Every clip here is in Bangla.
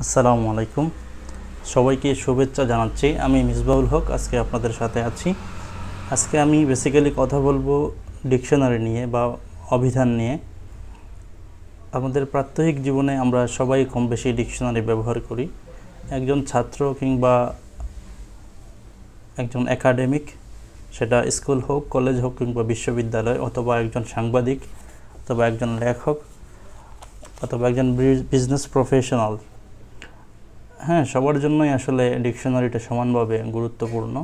আসসালামু আলাইকুম, সবাইকে শুভেচ্ছা জানাচ্ছি। আমি মিসবাহুল হক আজকে আপনাদের সাথে আছি। আজকে আমি বেসিক্যালি কথা বলবো ডিকশনারি নিয়ে বা অভিধান নিয়ে। আমাদের প্রাত্যহিক জীবনে আমরা সবাই কম বেশি ডিকশনারি ব্যবহার করি। একজন ছাত্র কিংবা একজন একাডেমিক, সেটা স্কুল হোক, কলেজ হোক কিংবা বিশ্ববিদ্যালয়, অথবা একজন সাংবাদিক, অথবা একজন লেখক, অথবা একজন বিজনেস প্রফেশনাল, হ্যাঁ, সবার জন্যই আসলে ডিকশনারিটা সমানভাবে গুরুত্বপূর্ণ।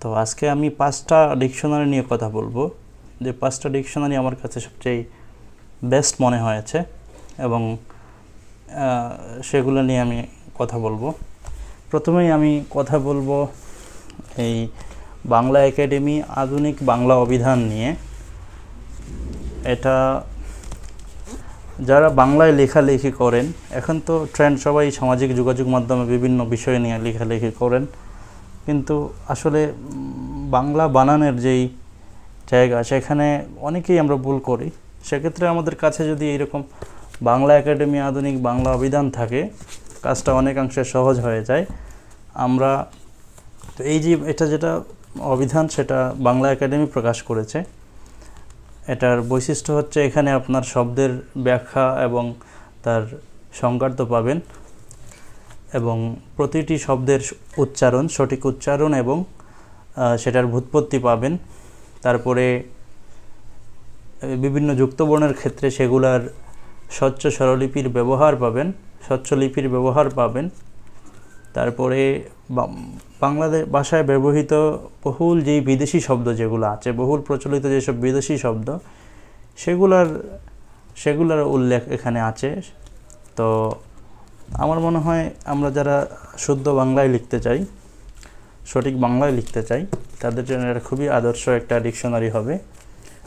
তো আজকে আমি 5টা ডিকশনারি নিয়ে কথা বলবো, যে 5টা ডিকশনারি আমার কাছে সবচেয়ে বেস্ট মনে হয়েছে এবং সেগুলো নিয়ে আমি কথা বলবো। প্রথমেই আমি কথা বলবো এই বাংলা একাডেমি আধুনিক বাংলা অভিধান নিয়ে। এটা যারা বাংলায় লেখালেখি করেন, এখন তো ট্রেন্ড, সবাই সামাজিক যোগাযোগ মাধ্যমে বিভিন্ন বিষয় নিয়ে লেখালেখি করেন, কিন্তু আসলে বাংলা বানানের যেই জায়গা, সেখানে অনেকেই আমরা ভুল করি। সেক্ষেত্রে আমাদের কাছে যদি এরকম বাংলা একাডেমি আধুনিক বাংলা অভিধান থাকে, কাজটা অনেকাংশে সহজ হয়ে যায়। আমরা তো এই যে এটা যেটা অভিধান, সেটা বাংলা একাডেমি প্রকাশ করেছে। এটার বৈশিষ্ট্য হচ্ছে এখানে আপনার শব্দের ব্যাখ্যা এবং তার সংজ্ঞার্থ পাবেন, এবং প্রতিটি শব্দের উচ্চারণ, সঠিক উচ্চারণ এবং সেটার ভ্যুৎপত্তি পাবেন। তারপরে বিভিন্ন যুক্তবর্ণের ক্ষেত্রে সেগুলার স্বচ্ছ স্বরলিপির ব্যবহার পাবেন, স্বচ্ছ লিপির ব্যবহার পাবেন। তারপরে বাংলাদেশ ভাষায় ব্যবহৃত বহুল যেই বিদেশি শব্দ যেগুলো আছে, বহুল প্রচলিত যেসব বিদেশি শব্দ, সেগুলার উল্লেখ এখানে আছে। তো আমার মনে হয় আমরা যারা শুদ্ধ বাংলায় লিখতে চাই, সঠিক বাংলায় লিখতে চাই, তাদের জন্য এটা খুবই আদর্শ একটা ডিকশনারি হবে।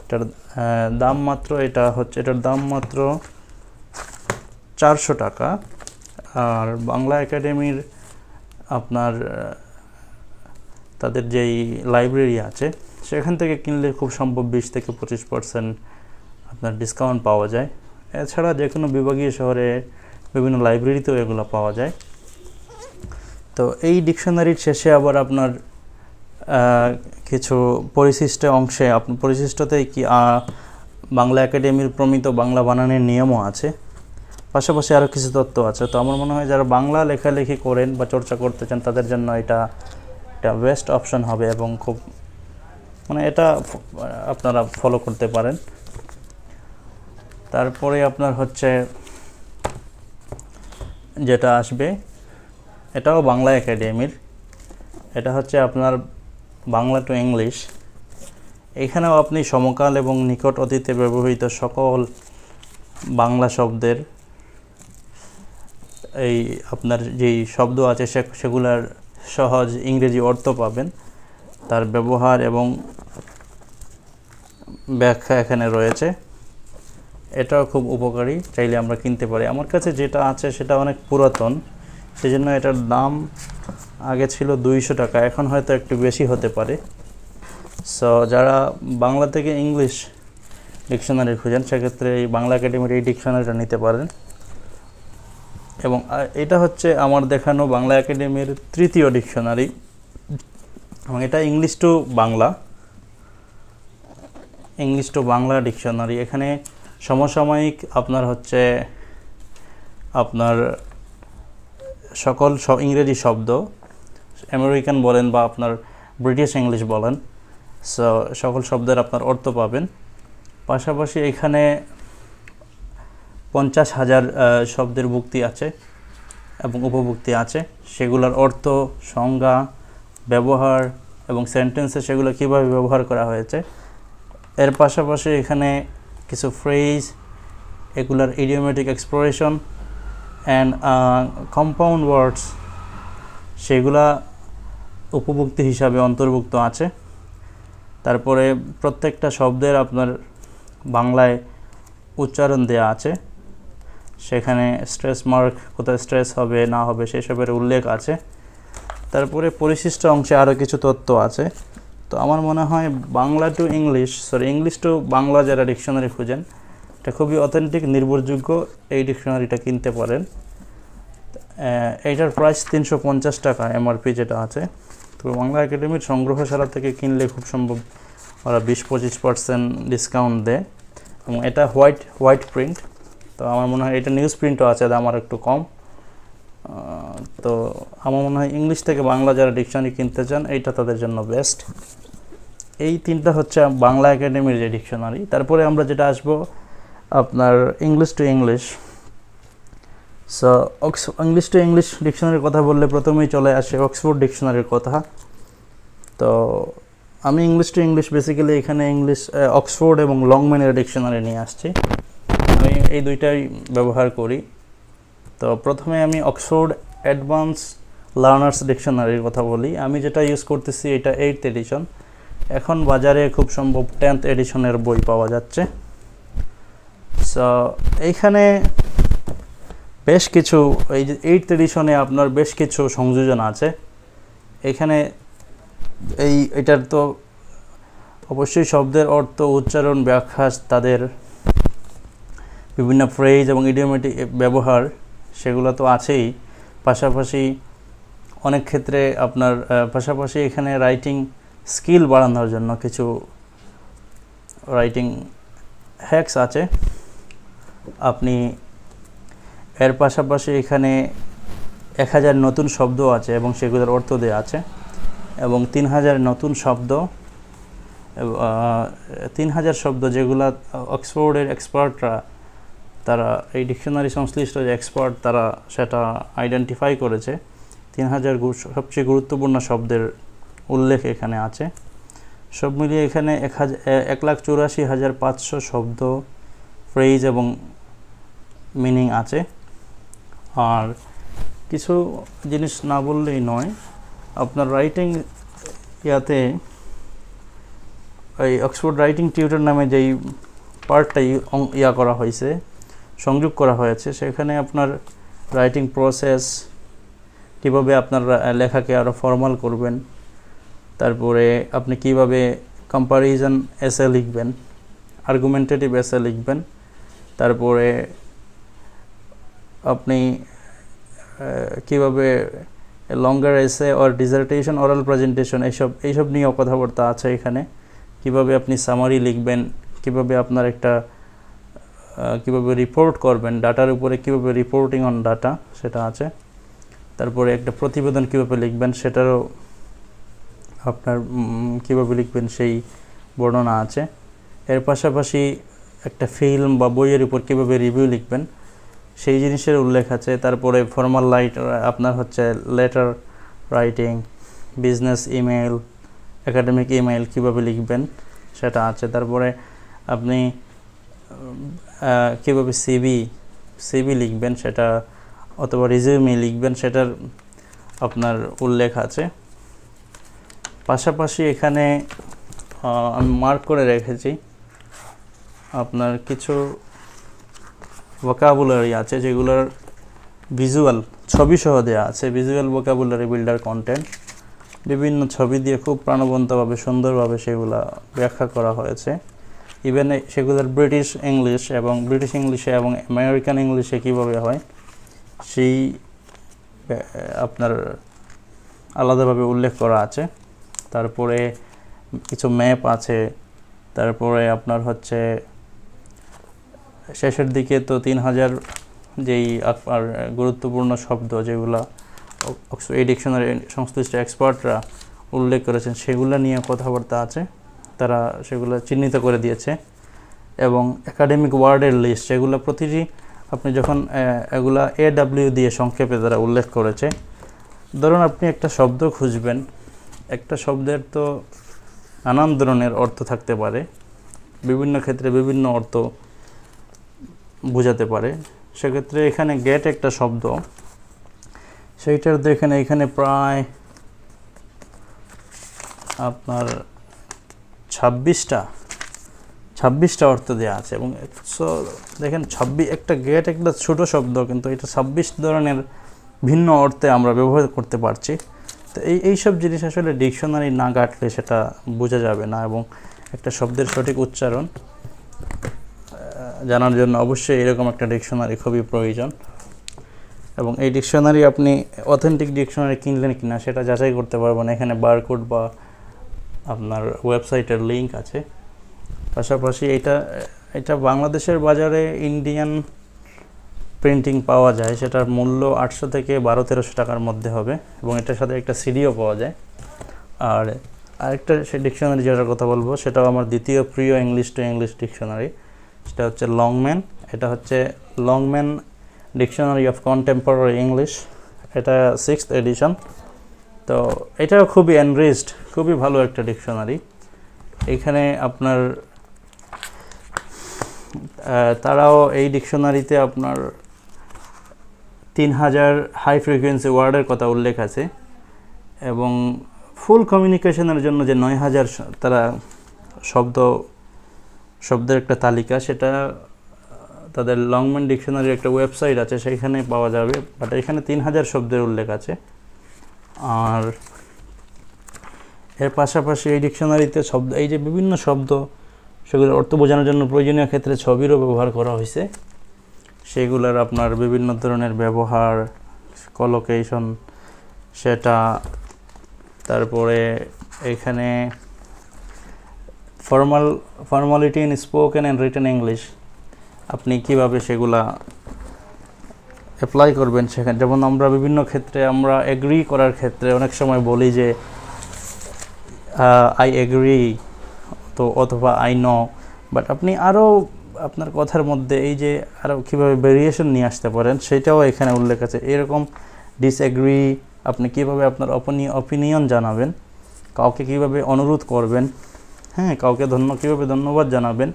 এটার দাম মাত্র 400 টাকা। আর বাংলা একাডেমির আপনার তাদের যেই লাইব্রেরি আছে, সেখান থেকে কিনলে খুব সম্ভব 20-25% আপনার ডিসকাউন্ট পাওয়া যায়। এছাড়া যে কোনো বিভাগীয় শহরে বিভিন্ন লাইব্রেরিতেও এগুলো পাওয়া যায়। তো এই ডিকশনারির শেষে আবার আপনার কিছু পরিশিষ্ট অংশে, আপনার পরিশিষ্টতেই কি বাংলা একাডেমির প্রমিত বাংলা বানানের নিয়মও আছে, পাশাপাশি আরও কিছু তথ্য আছে। তো আমার মনে হয় যারা বাংলা লেখালেখি করেন বা চর্চা করতে চান, তাদের জন্য এটা বেস্ট অপশন হবে, এবং খুব এটা আপনারা ফলো করতে পারেন। তারপরে আপনার হচ্ছে যেটা আসবে, এটাও বাংলা একাডেমির, এটা হচ্ছে আপনার বাংলা টু ইংলিশ। এখানেও আপনি সমকাল এবং নিকট অতীতে ব্যবহৃত সকল বাংলা শব্দের এই আপনার যেই শব্দ আছে সেগুলার সহজ ইংরেজি অর্থ পাবেন, তার ব্যবহার এবং ব্যাখ্যা এখানে রয়েছে। এটাও খুব উপকারী, চাইলে আমরা কিনতে পারি। আমার কাছে যেটা আছে সেটা অনেক পুরাতন, সেজন্য এটার দাম আগে ছিল 200 টাকা, এখন হয়তো একটু বেশি হতে পারে। সো যারা বাংলা থেকে ইংলিশ ডিকশনারি খুঁজেন, সেক্ষেত্রে এই বাংলা একাডেমির এই ডিকশনারিটা নিতে পারেন। এবং এটা হচ্ছে আমার দেখানো বাংলা একাডেমির 3য় ডিকশনারি, এবং এটা ইংলিশ টু বাংলা ডিকশনারি। এখানে সমসাময়িক আপনার সকল ইংরেজি শব্দ, আমেরিকান বলেন বা আপনার ব্রিটিশ ইংলিশ বলেন, সকল শব্দের আপনার অর্থ পাবেন। পাশাপাশি এখানে 50,000 শব্দের ভুক্তি আছে এবং উপভুক্তি আছে, সেগুলোর অর্থ, সংজ্ঞা, ব্যবহার এবং সেন্টেন্সে সেগুলো কীভাবে ব্যবহার করা হয়েছে। এর পাশাপাশি এখানে কিছু ফ্রেজ, এগুলার ইডিওমেটিক এক্সপ্রেশন অ্যান্ড কম্পাউন্ড ওয়ার্ডস, সেগুলা উপভুক্তি হিসাবে অন্তর্ভুক্ত আছে। তারপরে প্রত্যেকটা শব্দের আপনার বাংলায় উচ্চারণ দেয়া আছে, সেখানে স্ট্রেস মার্ক, কোথায় স্ট্রেস হবে না হবে সেসবের উল্লেখ আছে। তারপরে পরিশিষ্ট অংশে আরও কিছু তথ্য আছে। তো আমার মনে হয় ইংলিশ টু বাংলা যারা ডিকশনারি খুঁজেন, এটা খুবই অথেন্টিক, নির্ভরযোগ্য, এই ডিকশনারিটা কিনতে পারেন। এইটার প্রাইস 350 টাকা এমআরপি যেটা আছে। তো বাংলা একাডেমির সংগ্রহশালা থেকে কিনলে খুব সম্ভব ওরা 20-25% ডিসকাউন্ট দেয়, এবং এটা হোয়াইট প্রিন্ট। তো আমার মনে হয় এটা নিউজ প্রিন্টও আছে, দাম আর একটু কম। তো আমার মনে হয় ইংলিশ থেকে বাংলা যারা ডিকশনারি কিনতে চান এইটা তাদের জন্য বেস্ট। এই তিনটা হচ্ছে বাংলা একাডেমির যে ডিকশনারি। তারপরে আমরা যেটা আসবো আপনার English to English. So English to English ডিকশনারির কথা বললে প্রথমেই চলে আসে অক্সফোর্ড ডিকশনারির কথা। তো আমি ইংলিশ টু ইংলিশ বেসিক্যালি এখানে অক্সফোর্ড এবং লংম্যানের ডিকশনারি নিয়ে আসছি। আমি এই দুইটাই ব্যবহার করি। তো প্রথমে আমি অক্সফোর্ড অ্যাডভান্স লার্নার্স ডিকশনারির কথা বলি। আমি যেটা ইউজ করতেছি এটা 8th এডিশন। এখন বাজারে খুব সম্ভব 10th এডিশনের বই পাওয়া যাচ্ছে। সো এইখানে বেশ কিছু, এই যে 8th এডিশনে আপনার বেশ কিছু সংযোজন আছে। এখানে এটার তো অবশ্যই শব্দের অর্থ, উচ্চারণ, ব্যাখ্যা, তাদের বিভিন্ন ফ্রেজ এবং ইডিওমেটিক ব্যবহার সেগুলো তো আছেই। পাশাপাশি অনেক ক্ষেত্রে আপনার পাশাপাশি এখানে রাইটিং স্কিল বাড়ানোর জন্য কিছু রাইটিং হ্যাকস আছে। আপনি এর পাশাপাশি এখানে 1000 নতুন শব্দ আছে এবং সেগুলোর অর্থ দেওয়া আছে, এবং 3000 নতুন শব্দ, 3000 শব্দ যেগুলো অক্সফোর্ডের এক্সপার্টরা, তারা এই ডিকশনারি সংশ্লিষ্ট যে এক্সপার্ট তারা সেটা আইডেন্টিফাই করেছে। 3000 সবচেয়ে গুরুত্বপূর্ণ শব্দের উল্লেখ এখানে আছে। সব মিলিয়ে এখানে 1,84,500 শব্দ, ফ্রেজ এবং মিনিং আছে। আর কিছু জিনিস না বললেই নয়, আপনার রাইটিং ইয়াতে এই অক্সফোর্ড রাইটিং টিউটর নামে যেই পার্টটাই করা হয়েছে, সংযোগ করা হয়েছে, সেখানে আপনার রাইটিং প্রসেস, কীভাবে আপনার লেখাকে আরও ফর্মাল করবেন, তারপরে আপনি কিভাবে কম্প্যারিজন এসে লিখবেন, আর্গুমেন্টেটিভ এসে লিখবেন, তারপরে আপনি কিভাবে লঙ্গার এসে অর ডিজার্টেশন, অরাল প্রেজেন্টেশন, এইসব নিয়েও কথাবার্তা আছে এখানে। কিভাবে আপনি সামারি লিখবেন, কিভাবে আপনার একটা কিভাবে রিপোর্ট করবেন, ডাটার উপরে কিভাবে রিপোর্টিং অন ডাটা সেটা আছে। তারপরে একটা প্রতিবেদন কিভাবে লিখবেন সেটারও আপনার কিভাবে লিখবেন সেই বর্ণনা আছে। এর পাশাপাশি একটা ফিল্ম বা বইয়ের উপর কিভাবে রিভিউ লিখবেন সেই জিনিসের উল্লেখ আছে। তারপরে ফর্মাল আপনার হচ্ছে letter writing, business email, academic email কিভাবে লিখবেন সেটা আছে। তারপরে আপনি কীভাবে সিভি লিখবেন সেটা, অথবা রিজিউমি লিখবেন সেটার আপনার উল্লেখ আছে। পাশাপাশি এখানে আমি মার্ক করে রেখেছি আপনার কিছু ভোকাবুলারি আছে যেগুলোর ভিজুয়াল ছবি সহ দেওয়া আছে। ভিজুয়াল ভোকাবুলারি বিল্ডার কন্টেন্ট, বিভিন্ন ছবি দিয়ে খুব প্রাণবন্তভাবে সুন্দরভাবে সেগুলো ব্যাখ্যা করা হয়েছে। ইভেন সেগুলোর ব্রিটিশ ইংলিশে এবং আমেরিকান ইংলিশে কীভাবে হয় সেই আপনার আলাদাভাবে উল্লেখ করা আছে। তারপরে কিছু ম্যাপ আছে। তারপরে আপনার হচ্ছে শেষের দিকে তো 3000 যেই আপনার গুরুত্বপূর্ণ শব্দ যেগুলো এই ডিকশনারি সংশ্লিষ্ট এক্সপার্টরা উল্লেখ করেছেন সেগুলো নিয়ে কথাবার্তা আছে, তারা সেগুলো চিহ্নিত করে দিয়েছে। এবং একাডেমিক ওয়ার্ডের লিস্ট, সেগুলো প্রতিটি আপনি যখন এগুলা AW দিয়ে সংক্ষেপে তারা উল্লেখ করেছে। ধরুন আপনি একটা শব্দ খুঁজবেন, একটা শব্দের তো নানান ধরনের অর্থ থাকতে পারে, বিভিন্ন ক্ষেত্রে বিভিন্ন অর্থ বোঝাতে পারে। সেক্ষেত্রে এখানে গেট একটা শব্দ, সেইটার দেখেন এখানে প্রায় আপনার 26টা অর্থ দেওয়া আছে। এবং দেখেন একটা গেট একটা ছোট শব্দ, কিন্তু এটা 26 ধরনের ভিন্ন অর্থে আমরা ব্যবহার করতে পারছি। তো এইসব জিনিস আসলে ডিকশনারি না ঘাটলে সেটা বোঝা যাবে না, এবং একটা শব্দের সঠিক উচ্চারণ জানার জন্য অবশ্যই এরকম একটা ডিকশনারি খুবই প্রয়োজন। এবং এই ডিকশনারি আপনি অথেন্টিক ডিকশনারি কিনলেন কিনা সেটা যাচাই করতে পারবেন। এখানে বারকোড বা আপনার ওয়েবসাইটের লিঙ্ক আছে। পাশাপাশি এটা বাংলাদেশের বাজারে ইন্ডিয়ান প্রিন্টিং পাওয়া যায়, সেটার মূল্য 800 থেকে 1200-1300 টাকার মধ্যে হবে এবং এটার সাথে একটা সিডিও পাওয়া যায়। আর আরেকটা সেই ডিকশনারি যেটার কথা বলবো সেটাও আমার দ্বিতীয় প্রিয় ইংলিশ টু ইংলিশ ডিকশনারি, সেটা হচ্ছে লংম্যান। এটা হচ্ছে Longman dictionary of contemporary English, এটা 6th এডিশন। তো এটাও খুবই এনরিচড, খুবই ভালো একটা ডিকশনারি। এখানে আপনার তারাও এই ডিকশনারিতে আপনার 3000 হাই ফ্রিকোয়েন্সি ওয়ার্ডের কথা উল্লেখ আছে এবং ফুল কমিউনিকেশনের জন্য যে 9000 তারা শব্দের একটা তালিকা, সেটা তাদের লংম্যান ডিকশনারির একটা ওয়েবসাইট আছে, সেইখানে পাওয়া যাবে। বাট এখানে 3000 শব্দের উল্লেখ আছে। আর এর পাশাপাশি এই ডিকশনারিতে এই যে বিভিন্ন শব্দ, সেগুলোর অর্থ বোঝানোর জন্য প্রয়োজনীয় ক্ষেত্রে ছবিরও ব্যবহার করা হয়েছে। সেগুলোর আপনার বিভিন্ন ধরনের ব্যবহার, কলোকেশন, তারপরে এখানে formality in spoken and written English, আপনি কিভাবে সেগুলা অ্যাপ্লাই করবেন সেখানে। যেমন আমরা বিভিন্ন ক্ষেত্রে আমরা এগ্রি করার ক্ষেত্রে অনেক সময় বলি যে আই এগ্রি, তো অথবা আই নো, বাট আপনি আরও আপনার কথার মধ্যে এই যে আরও কীভাবে ভেরিয়েশন নিয়ে আসতে পারেন সেটাও এখানে উল্লেখ আছে। এরকম ডিসএগ্রি, আপনি কিভাবে আপনার অপিনিয়ন জানাবেন, কাউকে কিভাবে অনুরোধ করবেন, হ্যাঁ, কাউকে কীভাবে ধন্যবাদ জানাবেন,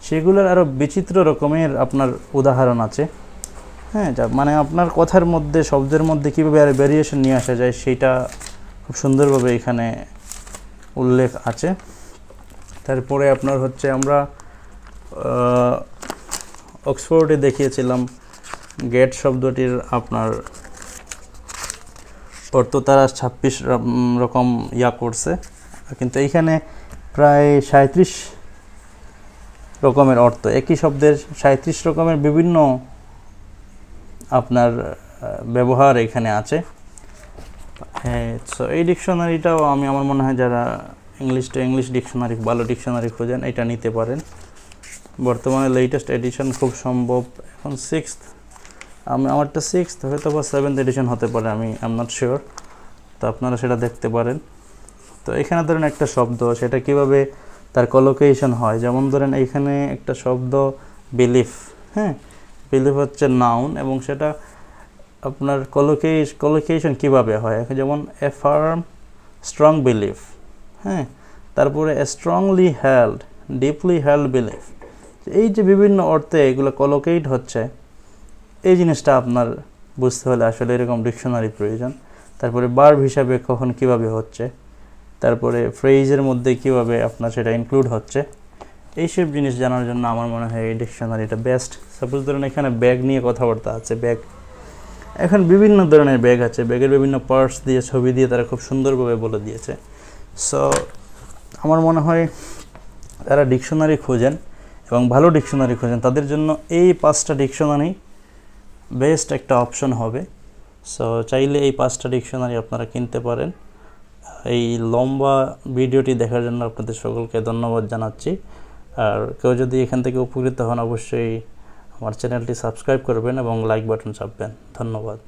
সেগুলোর আরও বিচিত্র রকমের আপনার উদাহরণ আছে। হ্যাঁ, মানে আপনার কথার মধ্যে, শব্দের মধ্যে কীভাবে আর ভেরিয়েশন নিয়ে আসা যায় সেটা খুব সুন্দরভাবে এখানে উল্লেখ আছে। তারপরে আপনার হচ্ছে আমরা অক্সফোর্ডে দেখিয়েছিলাম গেট শব্দটির আপনার অর্থ তারা 26 রকম করছে, কিন্তু এইখানে প্রায় 37 রকমের অর্থ, একই শব্দের 37 রকমের বিভিন্ন আপনার ব্যবহার এখানে আছে। হ্যাঁ, সো এই ডিকশনারিটাও আমার মনে হয় যারা ইংলিশ টু ইংলিশ ডিকশনারি, ভালো ডিকশনারি খোঁজেন, এটা নিতে পারেন। বর্তমানে লেটেস্ট এডিশন খুব সম্ভব এখন 6th, আমারটা 6th, হয়তো বা 7th এডিশন হতে পারে, আই এম নট শিওর। তো আপনারা সেটা দেখতে পারেন। তো এখানে ধরেন একটা শব্দ, সেটা কিভাবে তার কলোকেশন হয়, যেমন ধরেন এইখানে একটা শব্দ বিলিফ, হ্যাঁ, বিলিফ হচ্ছে নাউন এবং সেটা আপনার কলোকেশন কিভাবে হয়, যেমন এ ফার্ম স্ট্রং বিলিফ, হ্যাঁ, তারপরে a strongly held, deeply held belief. এই যে বিভিন্ন অর্থে এগুলো কলোকেট হচ্ছে, এই জিনিসটা আপনার বুঝতে হলে আসলে এরকম ডিকশনারি প্রয়োজন। তারপরে ভার্ব হিসাবে কখন কিভাবে হচ্ছে, তারপরে ফ্রেজের মধ্যে কিভাবে আপনার সেটা ইনক্লুড হচ্ছে, এইসব জিনিস জানার জন্য আমার মনে হয় এই ডিকশনারিটা বেস্ট। সাপোজ ধরুন এখানে ব্যাগ নিয়ে কথাবার্তা আছে, ব্যাগ, এখন বিভিন্ন ধরনের ব্যাগ আছে, ব্যাগের বিভিন্ন পার্টস দিয়ে, ছবি দিয়ে তারা খুব সুন্দরভাবে বলে দিয়েছে। সো আমার মনে হয় যারা ডিকশনারি খোঁজেন এবং ভালো ডিকশনারি খোঁজেন, তাদের জন্য এই 5টা ডিকশনারি বেস্ট একটা অপশন হবে। সো চাইলে এই 5টা ডিকশনারি আপনারা কিনতে পারেন। এই লম্বা ভিডিওটি দেখার জন্য আপনাদের সকলকে ধন্যবাদ জানাচ্ছি। আর কেউ যদি এখান থেকে উপকৃত হন, অবশ্যই আমার চ্যানেলটি সাবস্ক্রাইব করবেন এবং লাইক বাটন চাপবেন। ধন্যবাদ।